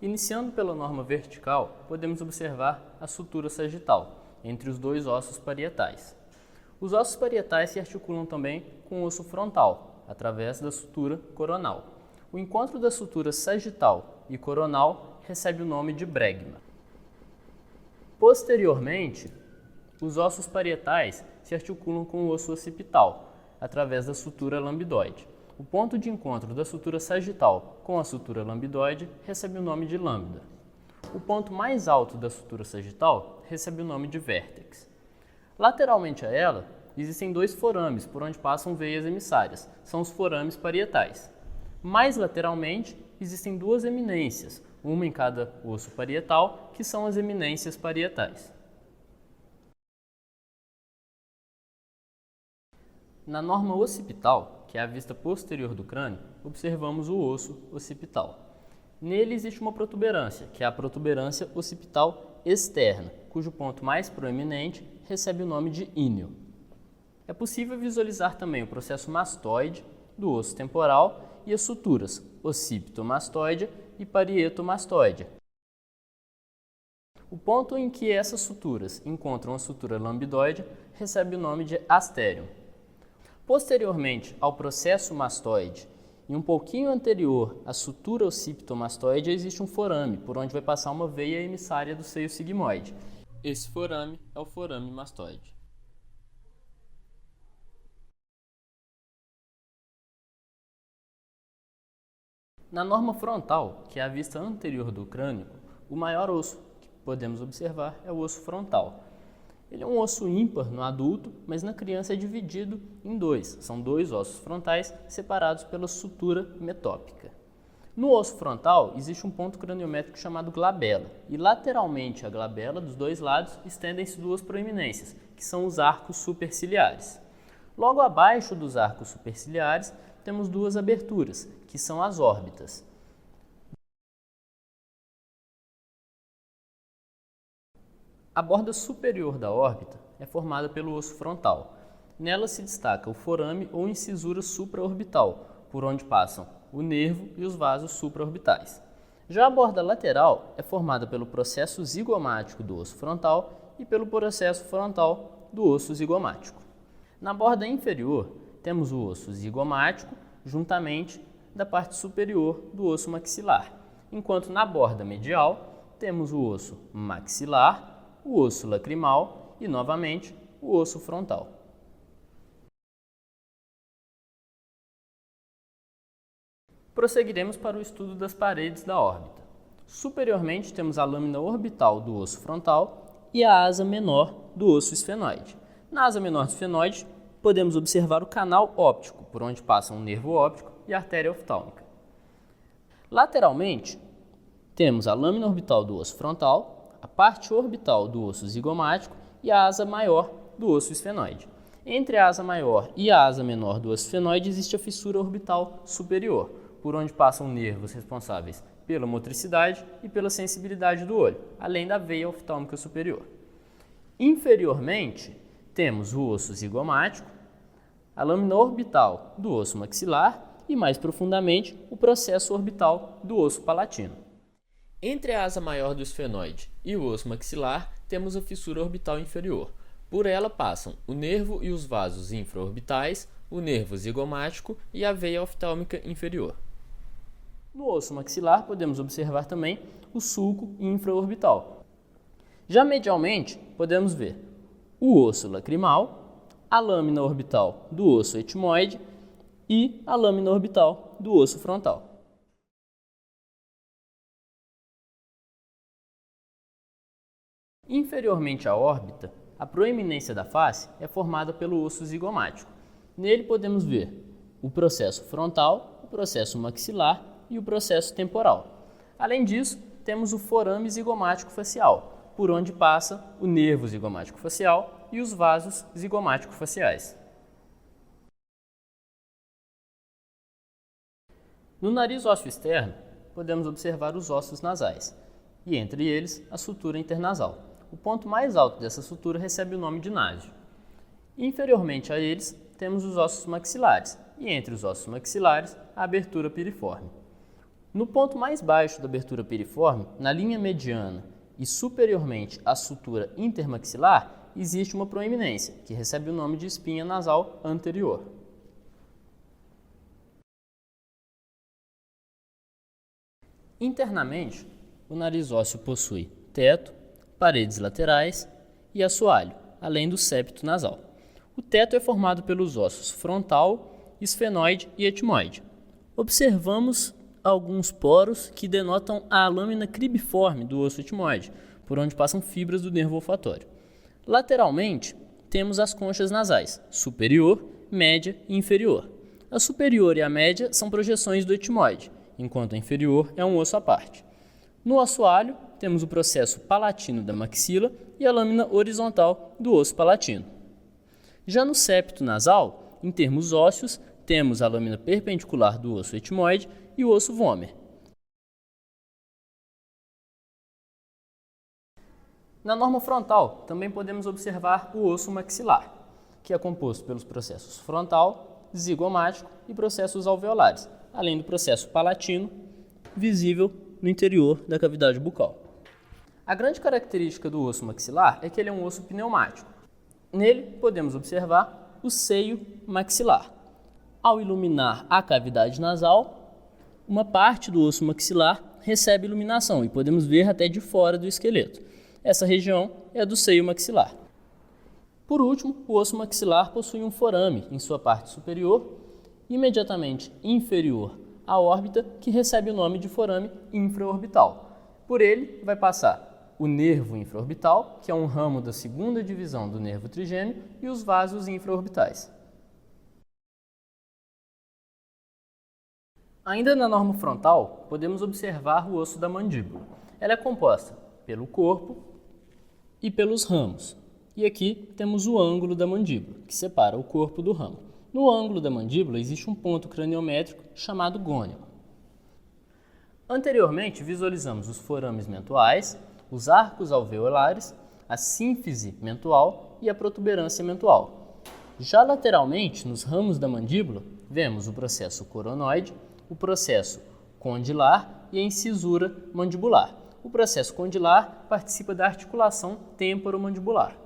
Iniciando pela norma vertical, podemos observar a sutura sagital, entre os dois ossos parietais. Os ossos parietais se articulam também com o osso frontal, através da sutura coronal. O encontro da sutura sagital e coronal recebe o nome de bregma. Posteriormente, os ossos parietais se articulam com o osso occipital, através da sutura lambdoide. O ponto de encontro da sutura sagital com a sutura lambdoide recebe o nome de lambda. O ponto mais alto da sutura sagital recebe o nome de vértex. Lateralmente a ela, existem dois forames por onde passam veias emissárias, são os forames parietais. Mais lateralmente, existem duas eminências, uma em cada osso parietal, que são as eminências parietais. Na norma occipital, que é a vista posterior do crânio, observamos o osso occipital. Nele existe uma protuberância, que é a protuberância occipital externa, cujo ponto mais proeminente recebe o nome de íneo. É possível visualizar também o processo mastoide do osso temporal e as suturas occipitomastoide e parietomastoide. O ponto em que essas suturas encontram a sutura lambdoide recebe o nome de asterium. Posteriormente ao processo mastoide e um pouquinho anterior à sutura occipitomastoide existe um forame, por onde vai passar uma veia emissária do seio sigmoide. Esse forame é o forame mastoide. Na norma frontal, que é a vista anterior do crânio, o maior osso que podemos observar é o osso frontal. Ele é um osso ímpar no adulto, mas na criança é dividido em dois. São dois ossos frontais separados pela sutura metópica. No osso frontal existe um ponto craniométrico chamado glabela, e lateralmente à glabela, dos dois lados, estendem-se duas proeminências, que são os arcos superciliares. Logo abaixo dos arcos superciliares temos duas aberturas, que são as órbitas. A borda superior da órbita é formada pelo osso frontal. Nela se destaca o forame ou incisura supraorbital, por onde passam o nervo e os vasos supraorbitais. Já a borda lateral é formada pelo processo zigomático do osso frontal e pelo processo frontal do osso zigomático. Na borda inferior, temos o osso zigomático juntamente da parte superior do osso maxilar, enquanto na borda medial temos o osso maxilar, o osso lacrimal e, novamente, o osso frontal. Prosseguiremos para o estudo das paredes da órbita. Superiormente temos a lâmina orbital do osso frontal e a asa menor do osso esfenoide. Na asa menor do esfenoide, podemos observar o canal óptico, por onde passam o nervo óptico e a artéria oftálmica. Lateralmente, temos a lâmina orbital do osso frontal, a parte orbital do osso zigomático e a asa maior do osso esfenoide. Entre a asa maior e a asa menor do osso esfenoide existe a fissura orbital superior, por onde passam nervos responsáveis pela motricidade e pela sensibilidade do olho, além da veia oftálmica superior. Inferiormente, temos o osso zigomático, a lâmina orbital do osso maxilar e, mais profundamente, o processo orbital do osso palatino. Entre a asa maior do esfenoide e o osso maxilar, temos a fissura orbital inferior. Por ela passam o nervo e os vasos infraorbitais, o nervo zigomático e a veia oftálmica inferior. No osso maxilar, podemos observar também o sulco infraorbital. Já medialmente, podemos ver o osso lacrimal, a lâmina orbital do osso etimoide e a lâmina orbital do osso frontal. Inferiormente à órbita, a proeminência da face é formada pelo osso zigomático. Nele podemos ver o processo frontal, o processo maxilar e o processo temporal. Além disso, temos o forame zigomático facial, por onde passa o nervo zigomático facial e os vasos zigomático faciais. No nariz ósseo externo, podemos observar os ossos nasais, e entre eles a sutura internasal. O ponto mais alto dessa sutura recebe o nome de násio. Inferiormente a eles, temos os ossos maxilares, e entre os ossos maxilares, a abertura piriforme. No ponto mais baixo da abertura piriforme, na linha mediana e superiormente à sutura intermaxilar, existe uma proeminência, que recebe o nome de espinha nasal anterior. Internamente, o nariz ósseo possui teto, paredes laterais e assoalho, além do septo nasal. O teto é formado pelos ossos frontal, esfenoide e etmoide. Observamos alguns poros que denotam a lâmina cribiforme do osso etmoide, por onde passam fibras do nervo olfatório. Lateralmente, temos as conchas nasais, superior, média e inferior. A superior e a média são projeções do etmoide, enquanto a inferior é um osso à parte. No assoalho, temos o processo palatino da maxila e a lâmina horizontal do osso palatino. Já no septo nasal, em termos ósseos, temos a lâmina perpendicular do osso etmoide e o osso vômer. Na norma frontal, também podemos observar o osso maxilar, que é composto pelos processos frontal, zigomático e processos alveolares, além do processo palatino, visível no interior da cavidade bucal. A grande característica do osso maxilar é que ele é um osso pneumático. Nele, podemos observar o seio maxilar. Ao iluminar a cavidade nasal, uma parte do osso maxilar recebe iluminação e podemos ver até de fora do esqueleto. Essa região é a do seio maxilar. Por último, o osso maxilar possui um forame em sua parte superior, imediatamente inferior à órbita, que recebe o nome de forame infraorbital. Por ele vai passar o nervo infraorbital, que é um ramo da segunda divisão do nervo trigêmeo, e os vasos infraorbitais. Ainda na norma frontal, podemos observar o osso da mandíbula. Ela é composta pelo corpo e pelos ramos. E aqui temos o ângulo da mandíbula, que separa o corpo do ramo. No ângulo da mandíbula existe um ponto craniométrico chamado gônio. Anteriormente, visualizamos os forames mentuais, os arcos alveolares, a sínfise mentual e a protuberância mentual. Já lateralmente, nos ramos da mandíbula, vemos o processo coronoide, o processo condilar e a incisura mandibular. O processo condilar participa da articulação temporomandibular.